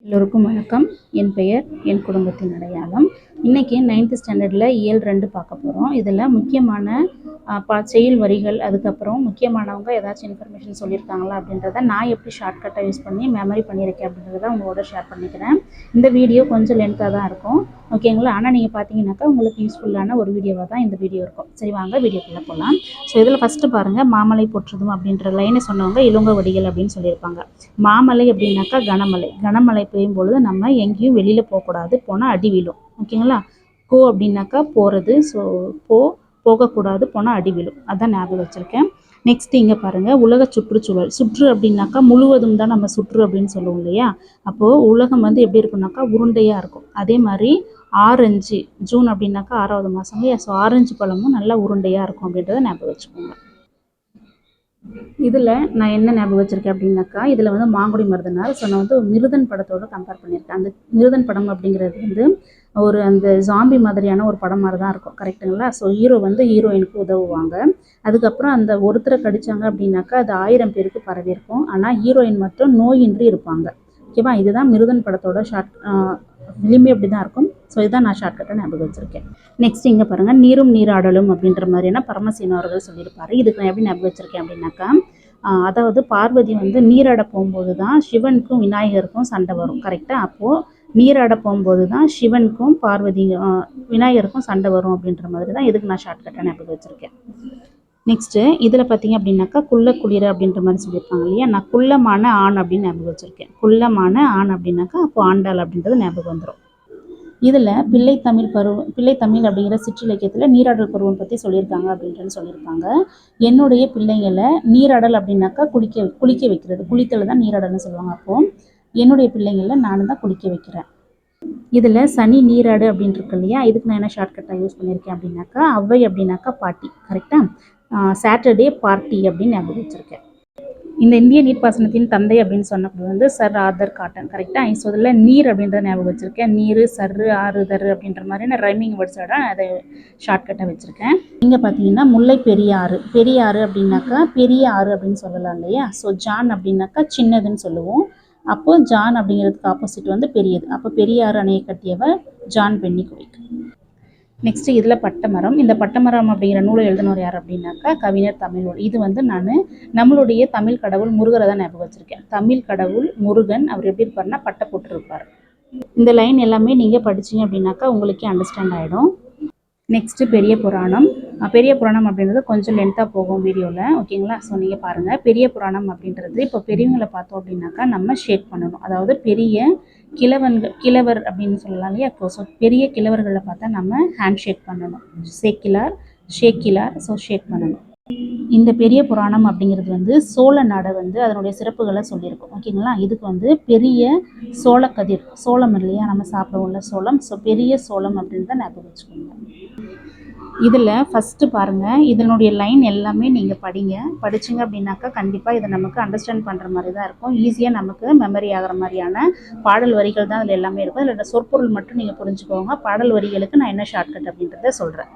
எல்லோருக்கும் வணக்கம். என் பெயர் என் குடும்பத்தின் அடையாளம். இன்றைக்கி 9th ஸ்டாண்டர்டில் இயல் 2 பார்க்க போகிறோம். இதில் முக்கியமான செயல் வரிகள், அதுக்கப்புறம் முக்கியமானவங்க ஏதாச்சும் இன்ஃபர்மேஷன் சொல்லியிருக்காங்களா அப்படின்றத நான் எப்படி ஷார்ட்கட்டை யூஸ் பண்ணி மெமரி பண்ணியிருக்கேன் அப்படின்றத உங்களோட ஷேர் பண்ணிக்கிறேன். இந்த வீடியோ கொஞ்சம் லென்த்தாக தான் இருக்கும், ஓகேங்களா? ஆனால் நீங்கள் பார்த்தீங்கன்னாக்கா உங்களுக்கு யூஸ்ஃபுல்லான ஒரு வீடியோவாக தான் இந்த வீடியோ இருக்கும். சரி, வாங்க வீடியோக்குள்ளே போகலாம். ஸோ இதில் ஃபஸ்ட்டு பாருங்கள், மாமலை போற்றுதும் அப்படின்ற லைனை சொன்னவங்க இளங்க வடிகள் அப்படின்னு சொல்லியிருப்பாங்க. மாமலை அப்படின்னாக்கா கனமழை. கனமழை பெய்யும் பொழுது நம்ம எங்கேயும் வெளியில் போகக்கூடாது, போனால் அடி விழும், ஓகேங்களா? கோ அப்படின்னாக்கா போகிறது. ஸோ போகக்கூடாது, போனால் அடி விழும். அதான் ஞாபகம் வச்சுருக்கேன். நெக்ஸ்ட் இங்கே பாருங்கள், உலக சுற்றுச்சூழல். சுற்று அப்படின்னாக்கா முழுவதும் தான் நம்ம சுற்று அப்படின்னு சொல்லுவோம் இல்லையா? அப்போது உலகம் எப்படி இருக்குன்னாக்கா உருண்டையாக இருக்கும். அதே மாதிரி ஆரஞ்சு, ஜூன் அப்படின்னாக்கா 6வது மாதம் இல்லையா? ஸோ ஆரஞ்சு பழமும் நல்லா உருண்டையாக இருக்கும் அப்படின்றத ஞாபகம் வச்சுக்கோங்க. இதில் நான் என்ன ஞாபகம் வச்சுருக்கேன் அப்படின்னாக்கா, இதில் மாங்குடி மருதனார். ஸோ நான் மிருதன் படத்தோடு கம்பேர் பண்ணியிருக்கேன். அந்த மிருதன் படம் அப்படிங்கிறது ஒரு அந்த ஜாம்பி மாதிரியான ஒரு படம் மாதிரி தான் இருக்கும், கரெக்டுங்களா? ஸோ ஹீரோ ஹீரோயினுக்கு உதவுவாங்க. அதுக்கப்புறம் அந்த ஒருத்தரை கடித்தாங்க அப்படின்னாக்கா அது 1000 பேருக்கு பரவி இருக்கும். ஆனால் ஹீரோயின் மட்டும் நோயின்றி இருப்பாங்க, ஓகேவா? இதுதான் மிருதன் படத்தோட ஃபிலிமே அப்படி தான் இருக்கும். ஸோ இதுதான் நான் ஷார்ட்கட்டை ஞாபகம் வச்சுருக்கேன். நெக்ஸ்ட் இங்கே பாருங்கள், நீரும் நீராடலும் அப்படின்ற மாதிரியான பரமசிவன் அவர்கள் சொல்லியிருப்பார். இதுக்கு நான் எப்படி ஞாபகம் வச்சுருக்கேன் அப்படின்னாக்கா, அதாவது பார்வதி நீராட போகும்போது தான் சிவனுக்கும் விநாயகருக்கும் சண்டை வரும், கரெக்டாக? அப்போது நீராட போகும்போது தான் சிவனுக்கும் விநாயகருக்கும் சண்டை வரும் அப்படின்ற மாதிரி தான் இதுக்கு நான் ஷார்ட்கட்டை ஞாபகம் வச்சுருக்கேன். நெக்ஸ்ட்டு இதில் பார்த்தீங்க அப்படின்னாக்கா, குளிர அப்படின்ற மாதிரி சொல்லியிருப்பாங்க இல்லையா? நான் குள்ளமான ஆண் அப்படின்னு ஞாபகம் வச்சுருக்கேன். குள்ளமான ஆண் அப்படின்னாக்கா அப்போ ஆண்டாள் அப்படின்றது ஞாபகம் வந்துடும். இதில் பிள்ளைத்தமிழ் அப்படிங்கிற சிற்றிலக்கியத்தில் நீராடல் பருவம் பற்றி சொல்லியிருக்காங்க அப்படின்றது சொல்லியிருக்காங்க. என்னுடைய பிள்ளைங்களை நீராடல் அப்படின்னாக்கா குளிக்க வைக்கிறது, குளித்தல் தான் நீராடல்னு சொல்லுவாங்க. அப்போது என்னுடைய பிள்ளைங்களை நானும் தான் குளிக்க வைக்கிறேன். இதில் சனி நீராடு அப்படின்னு இருக்கு இல்லையா? இதுக்கு நான் என்ன ஷார்ட்கட்டாக யூஸ் பண்ணியிருக்கேன் அப்படின்னாக்கா, அவ்வை அப்படின்னாக்கா பாட்டி, கரெக்டாக? சாட்டர்டே பார்ட்டி அப்படின்னு ஞாபகம் வச்சுருக்கேன். இந்த இந்திய நீர்ப்பாசனத்தின் தந்தை அப்படின்னு சொன்னது சர் ஆர்தர் காட்டன், கரெக்டாக? ஸோ இதில் நீர் அப்படின்றத ஞாபகம் வச்சுருக்கேன். நீர், சர்ரு, ஆறுதர் அப்படின்ற மாதிரியான ரைமிங் வேர்ட்ஸோட அதை ஷார்ட்கட்டாக வச்சுருக்கேன். இங்கே பார்த்தீங்கன்னா முல்லை பெரியாறு. பெரியாறு அப்படின்னாக்கா பெரிய ஆறு அப்படின்னு சொல்லலாம் இல்லையா? ஸோ ஜான் அப்படின்னாக்கா சின்னதுன்னு சொல்லுவோம். அப்போது ஜான் அப்படிங்கிறதுக்கு ஆப்போசிட் பெரியது. அப்போ பெரியாறு அணையை கட்டியவர் ஜான் பென்னிக்விக். நெக்ஸ்ட்டு இதில் பட்டமரம். இந்த பட்டமரம் அப்படிங்கிற நூலை எழுதினவர் யார் அப்படின்னாக்கா கவிஞர் தமிழோடு. இது நான் நம்மளுடைய தமிழ் கடவுள் முருகரை தான் ஞாபகம் வச்சுருக்கேன். தமிழ் கடவுள் முருகன் அவர் எப்படி இருப்பார்னா பட்டை போட்டிருப்பார். இந்த லைன் எல்லாமே நீங்கள் படிச்சிங்க அப்படின்னாக்கா உங்களுக்கே அண்டர்ஸ்டாண்ட் ஆகிடும். நெக்ஸ்ட்டு பெரிய புராணம். பெரிய புராணம் அப்படின்றது கொஞ்சம் லென்த்தாக போகும் வீடியோவில், ஓகேங்களா? ஸோ நீங்கள் பாருங்கள், பெரிய புராணம் அப்படின்றது இப்போ பெரியவங்களை பார்த்தோம் அப்படின்னாக்கா நம்ம ஷேக் பண்ணணும். அதாவது பெரிய கிழவர் அப்படின்னு சொல்லலாம் இல்லையா? ஸோ பெரிய கிழவர்களை பார்த்தா நம்ம ஹேண்ட் ஷேக் பண்ணணும். ஷேக்கிலார். ஸோ ஷேக் பண்ணணும். இந்த பெரிய புராணம் அப்படிங்கிறது சோழ நாடை அதனுடைய சிறப்புகளை சொல்லியிருக்கும், ஓகேங்களா? இதுக்கு பெரிய சோளக்கதிர், சோளம் இல்லையா நம்ம சாப்பிடுவோம்ல, சோளம். ஸோ பெரிய சோளம் அப்படின்றத ஞாபகம் வச்சுக்கோங்க. இதில் ஃபஸ்ட்டு பாருங்கள், இதனுடைய லைன் எல்லாமே நீங்கள் படிச்சிங்க அப்படின்னாக்கா கண்டிப்பாக இதை நமக்கு அண்டர்ஸ்டாண்ட் பண்ணுற மாதிரி தான் இருக்கும். ஈஸியாக நமக்கு மெமரி ஆகிற மாதிரியான பாடல் வரிகள் தான் அதில் எல்லாமே இருக்கும். அதில் சொற்பொருள் மட்டும் நீங்கள் புரிஞ்சுக்கோங்க. பாடல் வரிகளுக்கு நான் என்ன ஷார்ட்கட் அப்படின்றத சொல்கிறேன்.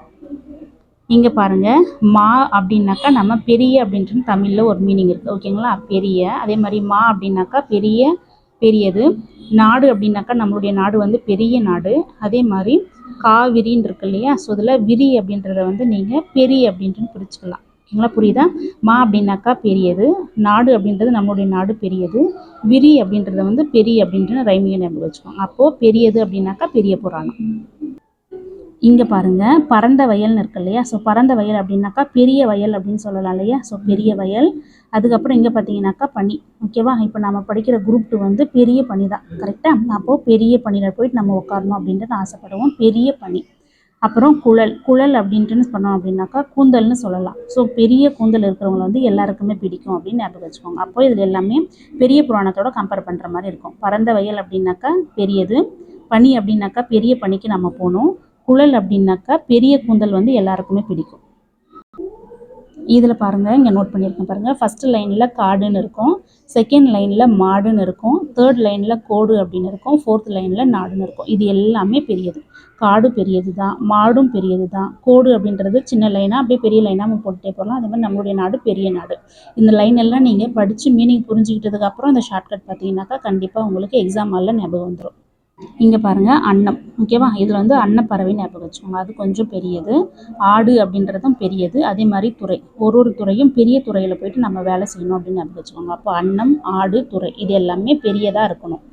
இங்கே பாருங்கள், மா அப்படின்னாக்கா நம்ம பெரிய அப்படின்றது தமிழில் ஒரு மீனிங் இருக்குது, ஓகேங்களா? பெரிய. அதே மாதிரி மா அப்படின்னாக்கா பெரியது. நாடு அப்படின்னாக்கா நம்மளுடைய நாடு பெரிய நாடு. அதே மாதிரி காவிரின்னு இருக்கு இல்லையா? ஸோ இதில் விரி அப்படின்றத நீங்கள் பெரிய அப்படின்ட்டு பிரிச்சுக்கலாம், ஓகேங்களா? புரியுதா? மா அப்படின்னாக்கா பெரியது, நாடு அப்படின்றது நம்மளுடைய நாடு பெரியது, விரி அப்படின்றத பெரிய அப்படின்ட்டு ரைமிங்கை ஞாபகம் வச்சுக்கோங்க. அப்போது பெரியது அப்படின்னாக்கா பெரிய புராணம். இங்கே பாருங்கள், பரந்த வயல்னு இருக்கு இல்லையா? ஸோ பரந்த வயல் அப்படின்னாக்கா பெரிய வயல் அப்படின்னு சொல்லலாம் இல்லையா? ஸோ பெரிய வயல். அதுக்கப்புறம் இங்கே பார்த்தீங்கன்னாக்கா பனி, ஓகேவா? இப்போ நம்ம படிக்கிற குரூப் 2 பெரிய பனி தான், கரெக்டாக? அப்போது பெரிய பனியில் போயிட்டு நம்ம உட்காரணும் அப்படின்ட்டு ஆசைப்படுவோம், பெரிய பனி. அப்புறம் குழல் அப்படின்ட்டுன்னு சொன்னோம் அப்படின்னாக்கா கூந்தல்னு சொல்லலாம். ஸோ பெரிய கூந்தல் இருக்கிறவங்களை எல்லாருக்குமே பிடிக்கும் அப்படின்னு ஞாபகம் வச்சுக்கோங்க. அப்போ இதில் எல்லாமே பெரிய புராணத்தோட கம்பேர் பண்ணுற மாதிரி இருக்கும். பரந்த வயல் அப்படின்னாக்கா பெரியது, பனி அப்படின்னாக்கா பெரிய பனிக்கு நம்ம போகணும், குழல் அப்படின்னாக்கா பெரிய கூந்தல் எல்லாருக்குமே பிடிக்கும். இதில் பாருங்கள், இங்கே நோட் பண்ணியிருக்கேன் பாருங்கள். ஃபஸ்ட்டு லைனில் காடுன்னு இருக்கும், செகண்ட் லைனில் மாடுன்னு இருக்கும், தேர்ட் லைனில் கோடு அப்படின்னு இருக்கும், ஃபோர்த் லைனில் நாடுன்னு இருக்கும். இது எல்லாமே பெரியது. காடு பெரியது தான், மாடும் பெரியது தான், கோடு அப்படின்றது சின்ன லைனாக அப்படியே பெரிய லைனாக நம்ம போட்டுட்டே போகலாம். அதே மாதிரி நம்மளுடைய நாடு பெரிய நாடு. இந்த லைன் எல்லாம் நீங்கள் படித்து மீனிங் புரிஞ்சுக்கிட்டதுக்கப்புறம் இந்த ஷார்ட்கட் பார்த்தீங்கன்னாக்கா கண்டிப்பாக உங்களுக்கு எக்ஸாம் ஹாலில் ஞாபகம் வந்துடும். இங்கே பாருங்கள், அன்னம். ஓகேவா? இதில் வந்து அன்னப்பறவை ஞாபகம் வச்சுக்கோங்க, அது கொஞ்சம் பெரியது. ஆடு அப்படின்றதும் பெரியது. அதே மாதிரி துறை, ஒரு துறையும் பெரிய துறையில் போயிட்டு நம்ம வேலை செய்யணும் அப்படின்னு ஞாபகம் வச்சுக்கோங்க. அப்போ அன்னம், ஆடு, துறை இது எல்லாமே பெரியதாக இருக்கணும்.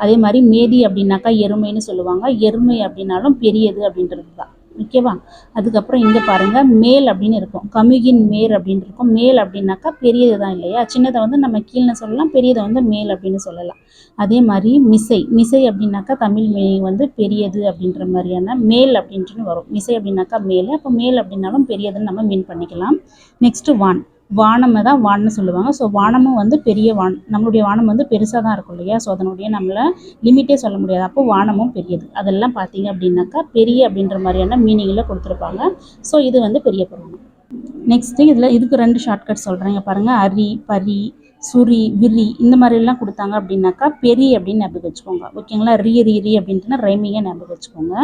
அதே மாதிரி மேதி அப்படின்னாக்கா எருமைன்னு சொல்லுவாங்க. எருமை அப்படின்னாலும் பெரியது அப்படின்றது தான். ஓகேவா? அதுக்கப்புறம் இங்கே பாருங்கள், மேல் அப்படின்னு இருக்கும், கமுகின் மேர் அப்படின்னு இருக்கும். மேல் அப்படின்னாக்கா பெரியது தான் இல்லையா? சின்னதை வந்து நம்ம கீழே சொல்லலாம், பெரியதை வந்து மேல் அப்படின்னு சொல்லலாம். அதே மாதிரி மிசை. மிசை அப்படின்னாக்கா தமிழ் மீனிங் வந்து பெரியது அப்படின்ற மாதிரியான மேல் அப்படின்ட்டு வரும். மிசை அப்படின்னாக்கா மேல், அப்போ மேல் அப்படின்னாலும் பெரியதுன்னு நம்ம மீன் பண்ணிக்கலாம். நெக்ஸ்ட்டு வான். வானமை தான் வான்னு சொல்லுவாங்க. ஸோ வானமும் வந்து பெரிய வான். நம்மளுடைய வானம் வந்து பெருசாக தான் இருக்கும் இல்லையா? ஸோ அதனுடைய நம்மளை லிமிட்டே சொல்ல முடியாது. அப்போ வானமும் பெரியது. அதெல்லாம் பார்த்தீங்க அப்படின்னாக்கா பெரிய அப்படின்ற மாதிரியான மீனிங்கில் கொடுத்துருப்பாங்க. ஸோ இது வந்து பெரிய புராணம். நெக்ஸ்ட்டு இதில் இதுக்கு 2 ஷார்ட்கட் சொல்கிறேன். பாருங்கள், அரி, பரி, சுரி, விரி இந்த மாதிரிலாம் கொடுத்தாங்க அப்படின்னாக்கா பெரிய அப்படின்னு ஞாபகம் வச்சுக்கோங்க. ஓகேங்களா? ரி ரி ரி அப்படின்ட்டுனா ரைமிங்காக ஞாபகம் வச்சுக்கோங்க.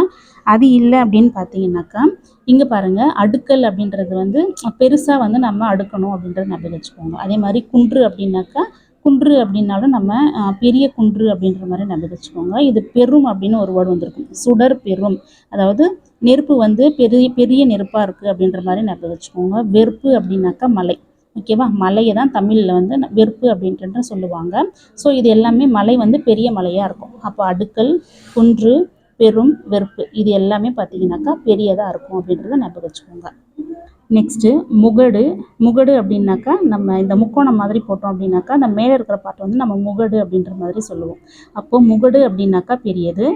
அது இல்லை அப்படின்னு பார்த்தீங்கன்னாக்கா இங்கே பாருங்கள், அடுக்கல் அப்படின்றது வந்து பெருசாக வந்து நம்ம அடுக்கணும் அப்படின்றத ஞாபகம் வச்சுக்கோங்க. அதே மாதிரி குன்று அப்படின்னாக்கா குன்று அப்படின்னாலும் நம்ம பெரிய குன்று அப்படின்ற மாதிரி ஞாபகம் வச்சுக்கோங்க. இது பெரும் அப்படின்னு ஒரு வேர்டு வந்திருக்கும், சுடர் பெரும். அதாவது நெருப்பு வந்து பெரிய பெரிய நெருப்பாக இருக்குது அப்படின்ற மாதிரி ஞாபகம் வச்சுக்கோங்க. வெறுப்பு அப்படின்னாக்கா மலை. ஓகேவா? மலையை தான் தமிழில் வந்து வெறுப்பு அப்படின்ட்டு சொல்லுவாங்க. ஸோ இது எல்லாமே மலை வந்து பெரிய மலையாக இருக்கும். அப்போ அடுக்கல், குன்று, பெரும், வெறுப்பு இது எல்லாமே பார்த்தீங்கன்னாக்கா பெரியதாக இருக்கும் அப்படின்றத ஞாபகம் வச்சுக்கோங்க. நெக்ஸ்ட்டு முகடு. முகடு அப்படின்னாக்கா நம்ம இந்த முக்கோணம் மாதிரி போட்டோம் அப்படின்னாக்கா அந்த மேலே இருக்கிற பார்ட் வந்து நம்ம முகடு அப்படின்ற மாதிரி சொல்லுவோம். அப்போது முகடு அப்படின்னாக்கா பெரியது.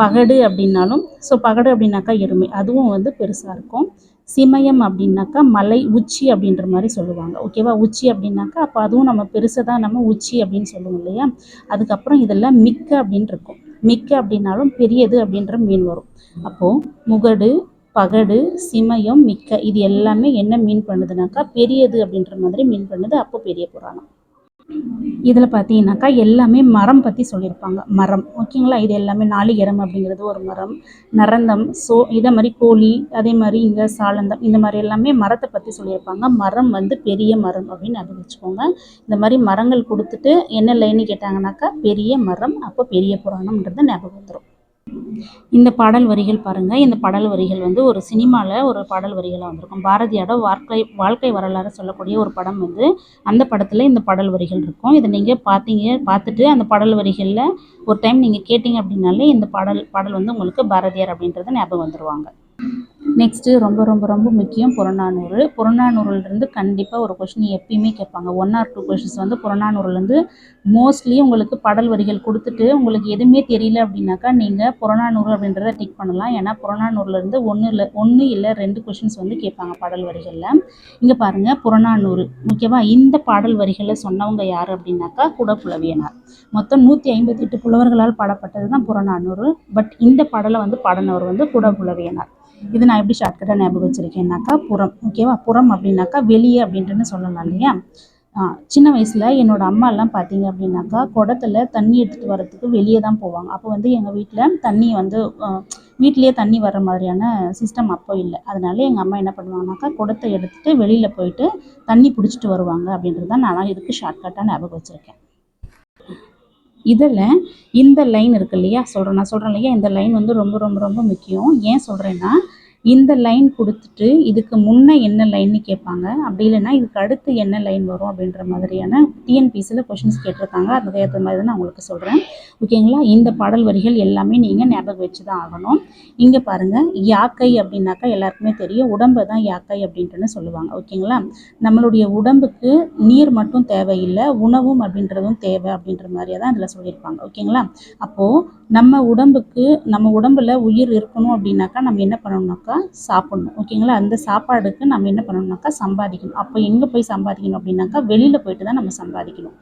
பகடு அப்படின்னாலும், ஸோ பகடு அப்படின்னாக்கா எருமை, அதுவும் வந்து பெருசாக இருக்கும். சிமயம் அப்படின்னாக்கா மலை உச்சி அப்படின்ற மாதிரி சொல்லுவாங்க. ஓகேவா? உச்சி அப்படின்னாக்கா அப்போ அதுவும் நம்ம பெருசாக தான் நம்ம உச்சி அப்படின்னு சொல்லுவோம் இல்லையா? அதுக்கப்புறம் இதெல்லாம் மிக்க அப்படின்னு இருக்கும். மிக்க அப்படின்னாலும் பெரியது அப்படின்ற மீன் வரும். அப்போது முகடு, பகடு, சிமயம், மிக்க இது எல்லாமே என்ன மீன் பண்ணுதுனாக்கா பெரியது அப்படின்ற மாதிரி மீன் பண்ணுது. அப்போ பெரிய புராணம். இதில் பார்த்தீங்கன்னாக்கா எல்லாமே மரம் பற்றி சொல்லியிருப்பாங்க. மரம். ஓகேங்களா? இது எல்லாமே நாளிகரம் அப்படிங்கிறது ஒரு மரம். நரந்தம், இதே மாதிரி கோழி, அதே மாதிரி இங்கே சாலந்தம், இந்த மாதிரி எல்லாமே மரத்தை பற்றி சொல்லியிருப்பாங்க. மரம் வந்து பெரிய மரம் அப்படின்னு ஞாபகம் வச்சுக்கோங்க. இந்த மாதிரி மரங்கள் கொடுத்துட்டு என்ன லைன்னு கேட்டாங்கன்னாக்கா பெரிய மரம், அப்போ பெரிய புராணம்ன்றது ஞாபகம் வந்துடும். இந்த பாடல் வரிகள் பாருங்கள். இந்த பாடல் வரிகள் வந்து ஒரு சினிமாவில் ஒரு பாடல் வரிகளாக வந்திருக்கும். பாரதியோட வாழ்க்கை வரலாறு சொல்லக்கூடிய ஒரு படம் வந்து அந்த படத்தில் இந்த பாடல் வரிகள் இருக்கும். இதை நீங்கள் பார்த்துட்டு அந்த பாடல் வரிகளில் ஒரு டைம் நீங்கள் கேட்டிங்க அப்படின்னாலே இந்த பாடல் வந்து உங்களுக்கு பாரதியார் அப்படின்றத ஞாபகம் வந்துடுவாங்க. நெக்ஸ்ட்டு ரொம்ப ரொம்ப ரொம்ப முக்கியம் புறநானூறு. புறநானூறுலேருந்து கண்டிப்பாக ஒரு கொஷின் எப்பயுமே கேட்பாங்க. 1 or 2 கொஷின்ஸ் வந்து புறநானூறுலேருந்து மோஸ்ட்லி உங்களுக்கு பாடல் வரிகள் கொடுத்துட்டு உங்களுக்கு எதுவுமே தெரியல அப்படின்னாக்கா நீங்கள் புறநானூறு அப்படின்றத டிக் பண்ணலாம். ஏன்னா புறநானூறுலேருந்து 1 இல்லை 2 கொஷின்ஸ் வந்து கேட்பாங்க பாடல் வரிகளில். இங்கே பாருங்கள், புறநானூறு. ஓகேவா? இந்த பாடல் வரிகளை சொன்னவங்க யார் அப்படின்னாக்கா குடப்புலவியனார். மொத்தம் 158 புலவர்களால் பாடப்பட்டது தான் புறநானூறு. பட் இந்த பாடலை வந்து பாடினவர் வந்து குடப்புலவியனார். இது நான் எப்படி ஷார்ட்கட்டாக ஞாபகம் வச்சுருக்கேன்னாக்கா புறம். ஓகேவா? புறம் அப்படின்னாக்கா வெளியே அப்படின்ட்டுன்னு சொல்லலாம் இல்லையா? சின்ன வயசில் என்னோடய அம்மாலாம் பார்த்தீங்க அப்படின்னாக்கா குடத்தில் தண்ணி எடுத்துகிட்டு வரத்துக்கு வெளியே தான் போவாங்க. அப்போ வந்து எங்கள் வீட்டில் தண்ணி வந்து வீட்டிலேயே தண்ணி வர்ற மாதிரியான சிஸ்டம் அப்போ இல்லை. அதனால எங்கள் அம்மா என்ன பண்ணுவாங்கனாக்கா குடத்தை எடுத்துகிட்டு வெளியில் போயிட்டு தண்ணி பிடிச்சிட்டு வருவாங்க அப்படின்றது தான் நான் இதுக்கு ஷார்ட்கட்டாக ஞாபகம் வச்சுருக்கேன். இதில் இந்த லைன் இருக்குது இல்லையா? நான் சொல்கிறேன் இல்லையா? இந்த லைன் வந்து ரொம்ப ரொம்ப ரொம்ப முக்கியம். ஏன் சொல்கிறேன்னா, இந்த லைன் கொடுத்துட்டு இதுக்கு முன்னே என்ன லைன்னு கேட்பாங்க. அப்படி இல்லைன்னா இதுக்கு அடுத்து என்ன லைன் வரும் அப்படின்ற மாதிரியான டிஎன்பிசியில் கொஷின்ஸ் கேட்டிருக்காங்க. அதுக்கு ஏற்ற மாதிரி தான் நான் உங்களுக்கு சொல்கிறேன். ஓகேங்களா? இந்த பாடல் வரிகள் எல்லாமே நீங்கள் ஞாபகம் வச்சு தான் ஆகணும். இங்கே பாருங்கள், யாக்கை அப்படின்னாக்கா எல்லாருக்குமே தெரியும், உடம்பை தான் யாக்கை அப்படின்ட்டுன்னு சொல்லுவாங்க. ஓகேங்களா? நம்மளுடைய உடம்புக்கு நீர் மட்டும் தேவையில்லை, உணவும் அப்படின்றதும் தேவை அப்படின்ற மாதிரியே தான் இதில் சொல்லியிருப்பாங்க. ஓகேங்களா? அப்போது நம்ம உடம்புல உயிர் இருக்கணும் அப்படின்னாக்கா நம்ம என்ன பண்ணணும்னாக்கா சாப்பிடணும். ஓகேங்களா? அந்த சாப்பாடுக்கு நம்ம என்ன பண்ணணும்னாக்கா சம்பாதிக்கணும். அப்போ எங்கே போய் சம்பாதிக்கணும் அப்படின்னாக்கா வெளியில் போயிட்டு தான் நம்ம சம்பாதிக்கணும்.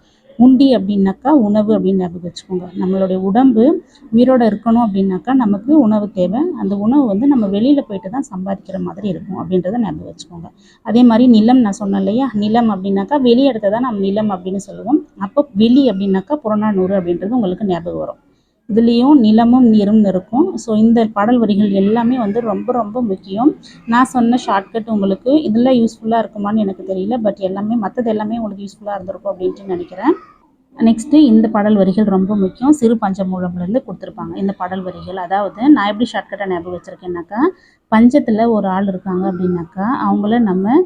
உண்டி அப்படின்னாக்கா உணவு அப்படின்னு ஞாபகம் வச்சுக்கோங்க. நம்மளுடைய உடம்பு உயிரோடு இருக்கணும் அப்படின்னாக்கா நமக்கு உணவு தேவை. அந்த உணவு வந்து நம்ம வெளியில் போயிட்டு தான் சம்பாதிக்கிற மாதிரி இருக்கும் அப்படின்றத ஞாபகம் வச்சுக்கோங்க. அதே மாதிரி நிலம் நான் சொன்னேன் இல்லையா, நிலம் அப்படின்னாக்கா வெளி இடத்த தான் நம்ம நிலம் அப்படின்னு சொல்லுவோம். அப்போ வெளி அப்படின்னாக்கா புறநானூறு அப்படின்றது உங்களுக்கு ஞாபகம் வரும். இதுலேயும் நிலமும் நீரும் இருக்கும். ஸோ இந்த பாடல் வரிகள் எல்லாமே வந்து ரொம்ப ரொம்ப முக்கியம். நான் சொன்ன ஷார்ட்கட் உங்களுக்கு இதில் யூஸ்ஃபுல்லாக இருக்குமான்னு எனக்கு தெரியல. பட் எல்லாமே மற்றது எல்லாமே உங்களுக்கு யூஸ்ஃபுல்லாக இருந்திருக்கும் அப்படின்ட்டு நினைக்கிறேன். நெக்ஸ்ட்டு இந்த பாடல் வரிகள் ரொம்ப முக்கியம். சிறு பஞ்சமூலம்லேருந்து கொடுத்துருப்பாங்க இந்த பாடல் வரிகள். அதாவது நான் எப்படி ஷார்ட்கட்டாக ஞாபகம் வச்சுருக்கேன்னாக்கா, பஞ்சத்தில் ஒரு ஆள் இருக்காங்க அப்படின்னாக்கா அவங்கள நம்ம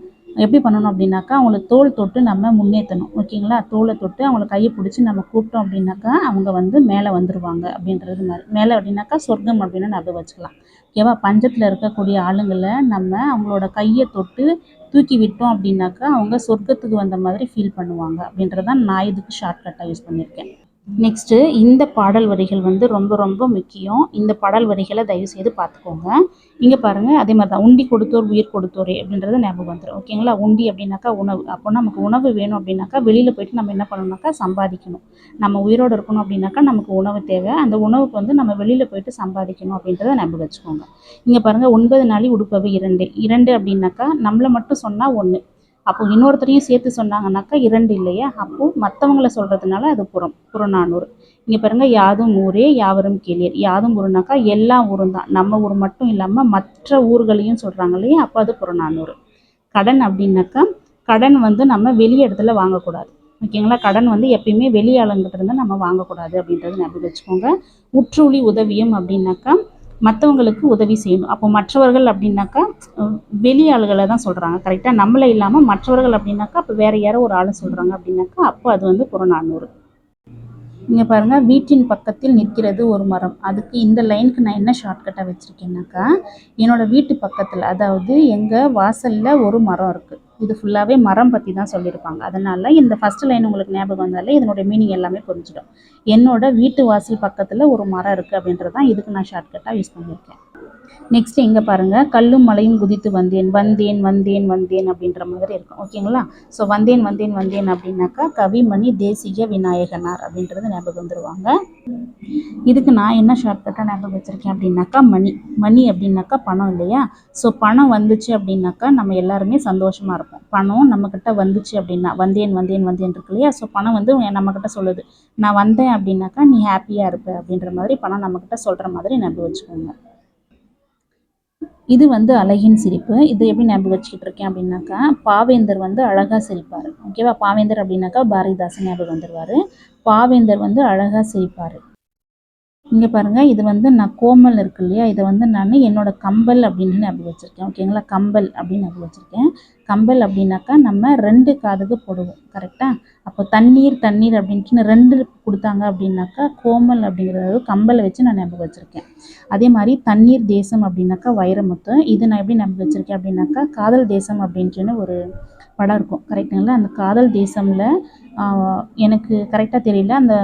எப்படி பண்ணணும் அப்படின்னாக்கா, அவங்கள தோள் தொட்டு நம்ம முன்னேற்றணும். ஓகேங்களா? தோளை தொட்டு அவங்கள கையை பிடிச்சி நம்ம கூப்பிட்டோம் அப்படின்னாக்கா அவங்க வந்து மேலே வந்துடுவாங்க அப்படின்றது மாதிரி. மேலே அப்படின்னாக்கா சொர்க்கம் அப்படின்னு ஞாபகம் வச்சுக்கலாம். ஓகேவா? பஞ்சத்தில் இருக்கக்கூடிய ஆளுங்களை நம்ம அவங்களோட கையை தொட்டு தூக்கி விட்டோம் அப்படின்னாக்கா அவங்க சொர்க்கத்துக்கு வந்த மாதிரி ஃபீல் பண்ணுவாங்க அப்படின்றதான் நான் இதுக்கு ஷார்ட்கட்டாக யூஸ் பண்ணியிருக்கேன். நெக்ஸ்ட்டு இந்த பாடல் வரிகள் வந்து ரொம்ப ரொம்ப முக்கியம். இந்த பாடல் வரிகளை தயவுசெய்து பார்த்துக்கோங்க. இங்கே பாருங்கள், அதே மாதிரி தான் உண்டி கொடுத்தோர் உயிர் கொடுத்தோரே அப்படின்றது ஞாபகம் வந்துடும். ஓகேங்களா? உண்டி அப்படின்னாக்கா உணவு. அப்போ நமக்கு உணவு வேணும் அப்படின்னாக்கா வெளியில் போயிட்டு நம்ம என்ன பண்ணணும்னாக்கா சம்பாதிக்கணும். நம்ம உயிரோடு இருக்கணும் அப்படின்னாக்கா நமக்கு உணவு தேவை. அந்த உணவுக்கு வந்து நம்ம வெளியில் போயிட்டு சம்பாதிக்கணும் அப்படின்றத ஞாபகம் வச்சுக்கோங்க. இங்கே பாருங்கள், 9 நாளி உடுப்பவை 2. 2 அப்படின்னாக்கா நம்மளை மட்டும் சொன்னால் 1. அப்போ இன்னொருத்தரையும் சேர்த்து சொன்னாங்கன்னாக்கா 2 இல்லையா? அப்போது மற்றவங்கள சொல்கிறதுனால அது புறநானூறு. இங்கே பாருங்கள், யாதும் ஊரே யாவரும் கேளீர். யாதும் ஊருனாக்கா எல்லா ஊரும் தான், நம்ம ஊர் மட்டும் இல்லாமல் மற்ற ஊர்களையும் சொல்கிறாங்க இல்லையா? அப்போ அது புறநானூறு. கடன் அப்படின்னாக்கா கடன் வந்து நம்ம வெளி இடத்துல வாங்கக்கூடாது. ஓகேங்களா? கடன் வந்து எப்பயுமே வெளி ஆளுங்கிட்ட இருந்து நம்ம வாங்கக்கூடாது அப்படின்றது ஞாபகம் வச்சுக்கோங்க. உற்றுளி உதவியும் அப்படின்னாக்கா மற்றவங்களுக்கு உதவி செய்யணும். அப்போ மற்றவர்கள் அப்படின்னாக்கா வெளி ஆளுகளை தான் சொல்கிறாங்க. கரெக்டாக நம்மளை இல்லாமல் மற்றவர்கள் அப்படின்னாக்கா அப்போ வேறு யாரோ ஒரு ஆளை சொல்கிறாங்க அப்படின்னாக்கா அப்போ அது வந்து புறநானூறு. இங்கே பாருங்கள், வீட்டின் பக்கத்தில் நிற்கிறது ஒரு மரம். அதுக்கு இந்த லைனுக்கு நான் என்ன ஷார்ட்கட்டாக வச்சுருக்கேன்னாக்கா, என்னோடய வீட்டு பக்கத்தில், அதாவது எங்கள் வாசலில் ஒரு மரம் இருக்குது. இது ஃபுல்லாகவே மரம் பற்றி தான் சொல்லியிருப்பாங்க. அதனால் இந்த ஃபஸ்ட்டு லைன் உங்களுக்கு ஞாபகம் வந்தாலே இதனுடைய மீனிங் எல்லாமே புரிஞ்சிடும். என்னோடய வீட்டு வாசல் பக்கத்தில் ஒரு மரம் இருக்குது அப்படின்றது தான் இதுக்கு நான் ஷார்ட்கட்டாக யூஸ் பண்ணியிருக்கேன். நெக்ஸ்ட் இங்கே பாருங்கள், கல்லும் மலையும் குதித்து வந்தேன் வந்தேன் வந்தேன் வந்தேன் அப்படின்ற மாதிரி இருக்கும். ஓகேங்களா? ஸோ வந்தேன் வந்தேன் வந்தேன் அப்படின்னாக்கா கவிமணி தேசிக விநாயகனார் அப்படின்றது ஞாபகம் வந்துடுவாங்க. இதுக்கு நான் என்ன ஷார்ட்கட்டாக ஞாபகம் வச்சுருக்கேன் அப்படின்னாக்கா மணி அப்படின்னாக்கா பணம் இல்லையா? ஸோ பணம் வந்துச்சு அப்படின்னாக்கா நம்ம எல்லாருமே சந்தோஷமாக இருப்போம். பணம் நம்மக்கிட்ட வந்துச்சு அப்படின்னா வந்தேன் வந்தேன் வந்தேன் இருக்கு இல்லையா? ஸோ பணம் வந்து நம்மக்கிட்ட சொல்லுது, நான் வந்தேன் அப்படின்னாக்கா நீ ஹாப்பியாக இருப்ப அப்படின்ற மாதிரி பணம் நம்மக்கிட்ட சொல்கிற மாதிரி ஞாபகம் வச்சுக்கோங்க. இது வந்து அழகின் சிரிப்பு. இது எப்படி ஞாபகம் வச்சுக்கிட்டு இருக்கேன் அப்படின்னாக்கா, பாவேந்தர் வந்து அழகாக சிரிப்பார். ஓகேவா? பாவேந்தர் அப்படின்னாக்கா பாரதிதாசன் ஞாபகம் வந்துடுவார். பாவேந்தர் வந்து அழகாக சிரிப்பார். இங்கே பாருங்கள், இது வந்து நான் கோமல் இருக்கு இல்லையா? இதை வந்து நான் என்னோடய கம்பல் அப்படின்னு ஞாபகம் வச்சுருக்கேன். ஓகேங்களா? கம்பல் அப்படின்னு ஞாபகம் வச்சுருக்கேன். கம்பல் அப்படின்னாக்கா நம்ம 2 காதுக்கு போடுவோம். கரெக்டாக? அப்போ தண்ணீர் தண்ணீர் அப்படின்ட்டு 2 கொடுத்தாங்க அப்படின்னாக்கா கோமல் அப்படிங்கிறது கம்பலை வச்சு நான் ஞாபகம் வச்சுருக்கேன். அதே மாதிரி தண்ணீர் தேசம் அப்படின்னாக்கா வைரமுத்து. இது நான் எப்படி ஞாபகம் வச்சுருக்கேன் அப்படின்னாக்கா காதல் தேசம் அப்படின்ட்டுன்னு ஒரு படம் இருக்கும். கரெக்டுங்களா? அந்த காதல் தேசமில் எனக்கு கரெக்டாக தெரியல, அந்த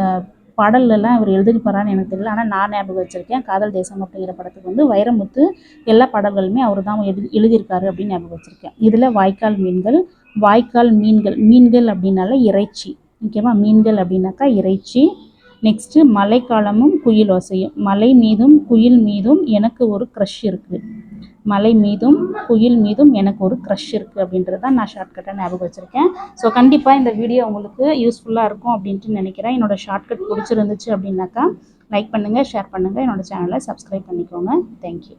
பாடல்லலாம் அவர் எழுதியிருப்பாரான்னு எனக்கு தெரியல. ஆனால் நான் ஞாபகம் வச்சுருக்கேன், காதல் தேசம் அப்படிங்கிற படத்துக்கு வந்து வைரமுத்து எல்லா பாடல்களுமே அவர் தான் எழுதியிருக்காரு அப்படின்னு ஞாபகம் வச்சுருக்கேன். இதில் வாய்க்கால் மீன்கள் மீன்கள் அப்படின்னால இறைச்சி. ஓகேவா? மீன்கள் அப்படின்னாக்கா இறைச்சி. நெக்ஸ்ட்டு மழைக்காலமும் குயில் மலை மீதும் குயில் மீதும் எனக்கு ஒரு க்ரஷ் இருக்குது. மலை மீதும் குயில் மீதும் எனக்கு ஒரு க்ரஷ் இருக்குது அப்படின்றது தான் நான் ஷார்ட்கட்டாக ஞாபகம் வச்சுருக்கேன். ஸோ கண்டிப்பாக இந்த வீடியோ உங்களுக்கு யூஸ்ஃபுல்லாக இருக்கும் அப்படின்ட்டு நினைக்கிறேன். என்னோடய ஷார்ட்கட் பிடிச்சிருந்துச்சு அப்படின்னாக்கா லைக் பண்ணுங்கள், ஷேர் பண்ணுங்கள், என்னோடய சேனலை சப்ஸ்கிரைப் பண்ணிக்கோங்க. தேங்க்யூ.